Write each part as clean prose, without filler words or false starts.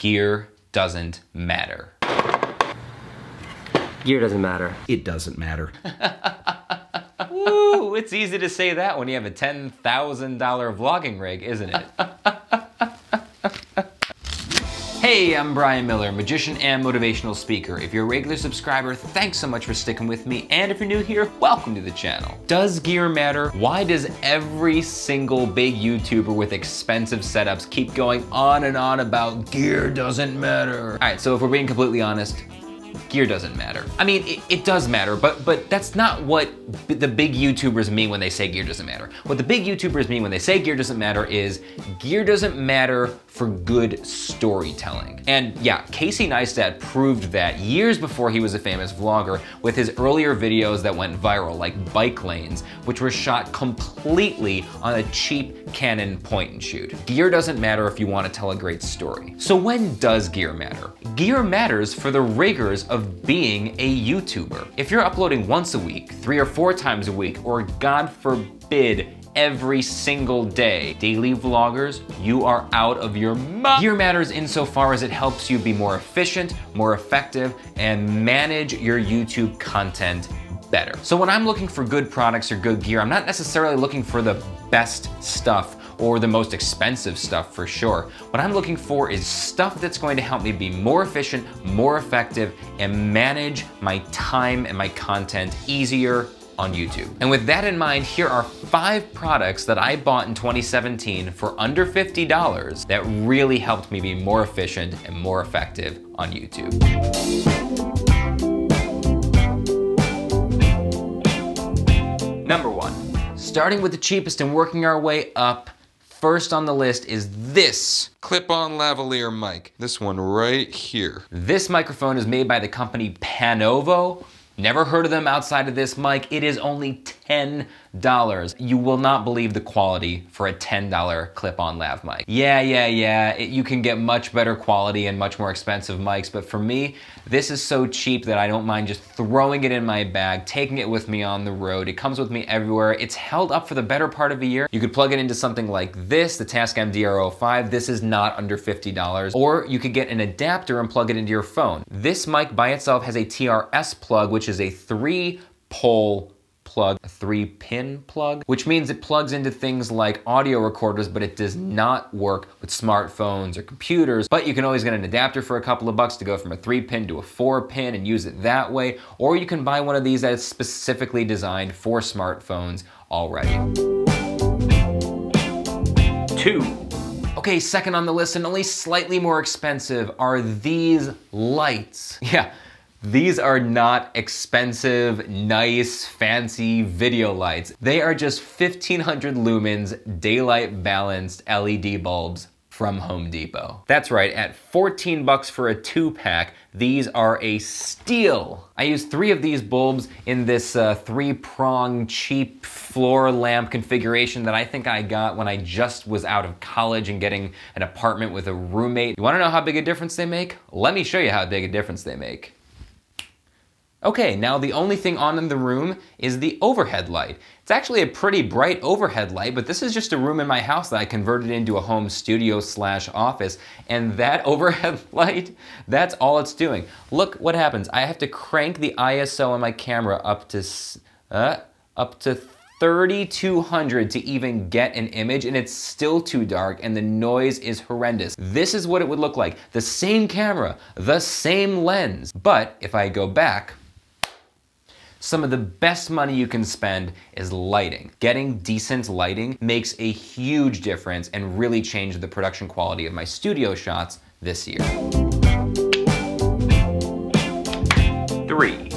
gear doesn't matter. Gear doesn't matter. It doesn't matter. Woo, it's easy to say that when you have a $10,000 vlogging rig, isn't it? Hey, I'm Brian Miller, magician and motivational speaker. If you're a regular subscriber, thanks so much for sticking with me. And if you're new here, welcome to the channel. Does gear matter? Why does every single big YouTuber with expensive setups keep going on and on about gear doesn't matter? All right, so if we're being completely honest, gear doesn't matter. I mean, it does matter, but that's not what the big YouTubers mean when they say gear doesn't matter. What the big YouTubers mean when they say gear doesn't matter is gear doesn't matter for good storytelling. And yeah, Casey Neistat proved that years before he was a famous vlogger with his earlier videos that went viral, like bike lanes, which were shot completely on a cheap Canon point and shoot. Gear doesn't matter if you want to tell a great story. So when does gear matter? Gear matters for the rigors of being a YouTuber. If you're uploading once a week, 3 or 4 times a week, or God forbid, every single day, daily vloggers, you are out of your mind. Gear matters insofar as it helps you be more efficient, more effective, and manage your YouTube content better. So when I'm looking for good products or good gear, I'm not necessarily looking for the best stuff or the most expensive stuff for sure. What I'm looking for is stuff that's going to help me be more efficient, more effective, and manage my time and my content easier on YouTube. And with that in mind, here are 5 products that I bought in 2017 for under $50 that really helped me be more efficient and more effective on YouTube. Number 1, starting with the cheapest and working our way up, first on the list is this clip-on lavalier mic. This one right here. This microphone is made by the company Pannovo. Never heard of them outside of this mic. It is only $10. You will not believe the quality for a $10 clip-on lav mic. Yeah, you can get much better quality and much more expensive mics, but for me, this is so cheap that I don't mind just throwing it in my bag, taking it with me on the road. It comes with me everywhere. It's held up for the better part of a year. You could plug it into something like this, the Tascam DR05. This is not under $50. Or you could get an adapter and plug it into your phone. This mic by itself has a TRS plug, which is a 3-pole plug, a 3-pin plug, which means it plugs into things like audio recorders, but it does not work with smartphones or computers. But you can always get an adapter for a couple of bucks to go from a 3-pin to a 4-pin and use it that way. Or you can buy one of these that is specifically designed for smartphones already. 2. Okay, second on the list and only slightly more expensive are these lights. Yeah. These are not expensive, nice, fancy video lights. They are just 1500 lumens daylight balanced LED bulbs from Home Depot. That's right, at 14 bucks for a 2-pack, these are a steal. I used 3 of these bulbs in this 3-prong cheap floor lamp configuration that I think I got when I just was out of college and getting an apartment with a roommate. You wanna know how big a difference they make? Let me show you how big a difference they make. Okay, now the only thing on in the room is the overhead light. It's actually a pretty bright overhead light, but this is just a room in my house that I converted into a home studio/office, and that overhead light, that's all it's doing. Look what happens. I have to crank the ISO on my camera up to 3200 to even get an image, and it's still too dark and the noise is horrendous. This is what it would look like. The same camera, the same lens. But if I go back, some of the best money you can spend is lighting. Getting decent lighting makes a huge difference and really changed the production quality of my studio shots this year. 3.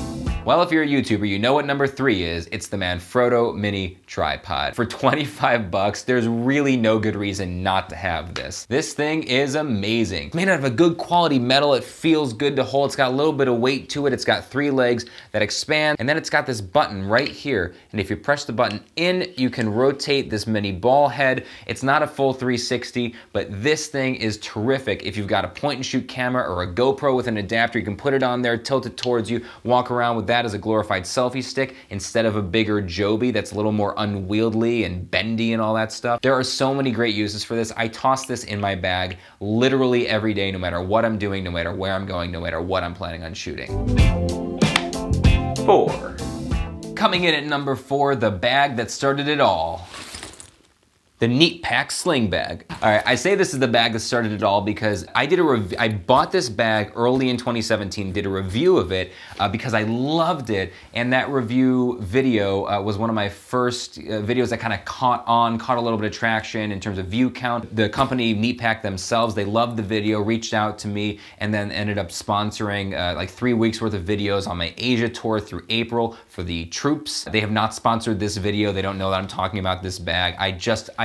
Well, if you're a YouTuber, you know what number 3 is. It's the Manfrotto mini tripod. For 25 bucks, there's really no good reason not to have this. This thing is amazing. It's made out of a good quality metal. It feels good to hold. It's got a little bit of weight to it. It's got 3 legs that expand, and then it's got this button right here. And if you press the button in, you can rotate this mini ball head. It's not a full 360, but this thing is terrific. If you've got a point and shoot camera or a GoPro with an adapter, you can put it on there, tilt it towards you, walk around with that that as a glorified selfie stick instead of a bigger Joby that's a little more unwieldy and bendy and all that stuff. There are so many great uses for this. I toss this in my bag literally every day, no matter what I'm doing, no matter where I'm going, no matter what I'm planning on shooting. 4. Coming in at number 4, the bag that started it all. The NeatPack Sling Bag. All right, I say this is the bag that started it all because I bought this bag early in 2017, did a review of it because I loved it, and that review video was one of my first videos that kind of caught a little bit of traction in terms of view count. The company NeatPack themselves, they loved the video, reached out to me, and then ended up sponsoring like 3 weeks worth of videos on my Asia tour through April for the troops. They have not sponsored this video. They don't know that I'm talking about this bag. I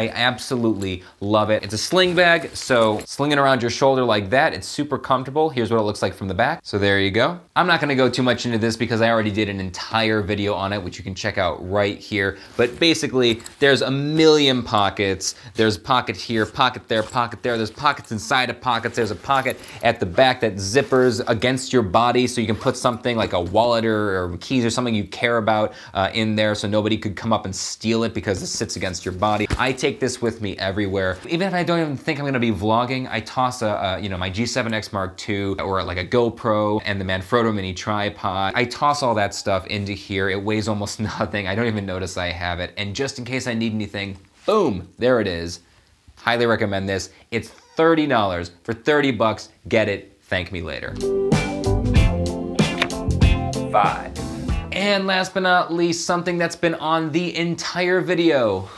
absolutely love it. It's a sling bag, so sling it around your shoulder like that. It's super comfortable. Here's what it looks like from the back. So there you go. I'm not gonna go too much into this because I already did an entire video on it, which you can check out right here. But basically, there's a million pockets. There's a pocket here, pocket there, pocket there. There's pockets inside of pockets. There's a pocket at the back that zippers against your body so you can put something like a wallet or keys or something you care about in there so nobody could come up and steal it because it sits against your body. I take this with me everywhere. Even if I don't even think I'm gonna be vlogging, I toss my G7X Mark II or like a GoPro and the Manfrotto mini tripod. I toss all that stuff into here. It weighs almost nothing. I don't even notice I have it. And just in case I need anything, boom, there it is. Highly recommend this. It's $30. For 30 bucks, get it. Thank me later. 5. And last but not least, something that's been on the entire video.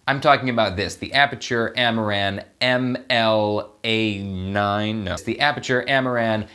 I'm talking about this, the Aputure Amaran MLA9. No, it's the Aputure Amaran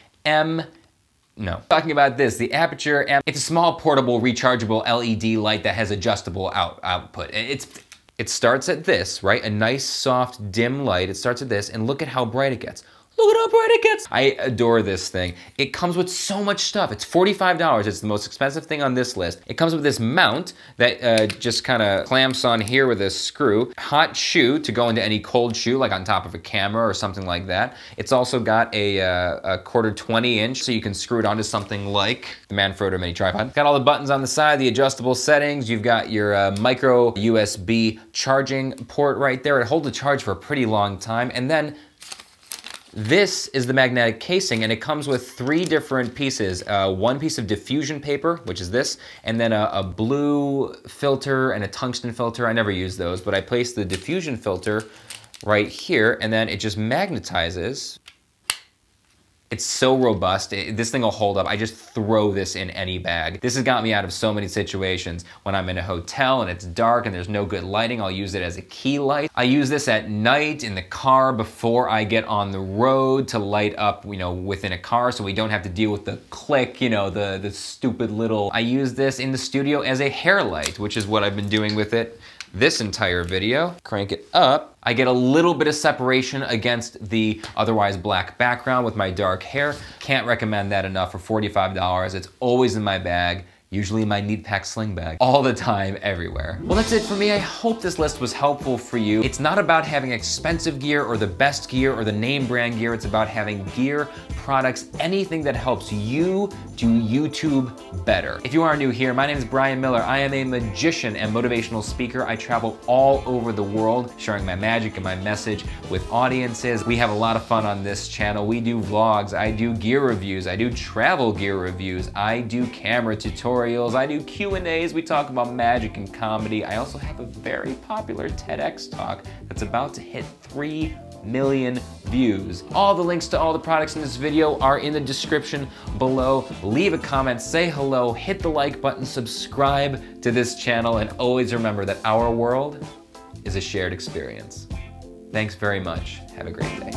Talking about this, the Aputure it's a small portable rechargeable LED light that has adjustable output. It starts at this, right? A nice soft dim light. It starts at this, and look at how bright it gets. Look at how bright it gets. I adore this thing. It comes with so much stuff. It's $45. It's the most expensive thing on this list. It comes with this mount that just kind of clamps on here with a screw. Hot shoe to go into any cold shoe, like on top of a camera or something like that. It's also got a quarter 20-inch, so you can screw it onto something like the Manfrotto mini tripod. Got all the buttons on the side, the adjustable settings. You've got your micro USB charging port right there. It holds a charge for a pretty long time. And then this is the magnetic casing, and it comes with 3 different pieces. One piece of diffusion paper, which is this, and then a blue filter and a tungsten filter. I never use those, but I place the diffusion filter right here, and then it just magnetizes. It's so robust. This thing will hold up. I just throw this in any bag. This has got me out of so many situations. When I'm in a hotel and it's dark and there's no good lighting, I'll use it as a key light. I use this at night in the car before I get on the road to light up, within a car so we don't have to deal with the click, the stupid little. I use this in the studio as a hair light, which is what I've been doing with it this entire video. Crank it up. I get a little bit of separation against the otherwise black background with my dark hair. Can't recommend that enough for $45. It's always in my bag. Usually my NeatPack Sling Bag, all the time, everywhere. Well, that's it for me. I hope this list was helpful for you. It's not about having expensive gear or the best gear or the name brand gear. It's about having gear, products, anything that helps you do YouTube better. If you are new here, my name is Brian Miller. I am a magician and motivational speaker. I travel all over the world sharing my magic and my message with audiences. We have a lot of fun on this channel. We do vlogs, I do gear reviews, I do travel gear reviews, I do camera tutorials, I do Q&As, we talk about magic and comedy. I also have a very popular TEDx talk that's about to hit 3 million views. All the links to all the products in this video are in the description below. Leave a comment, say hello, hit the like button, subscribe to this channel, and always remember that our world is a shared experience. Thanks very much. Have a great day.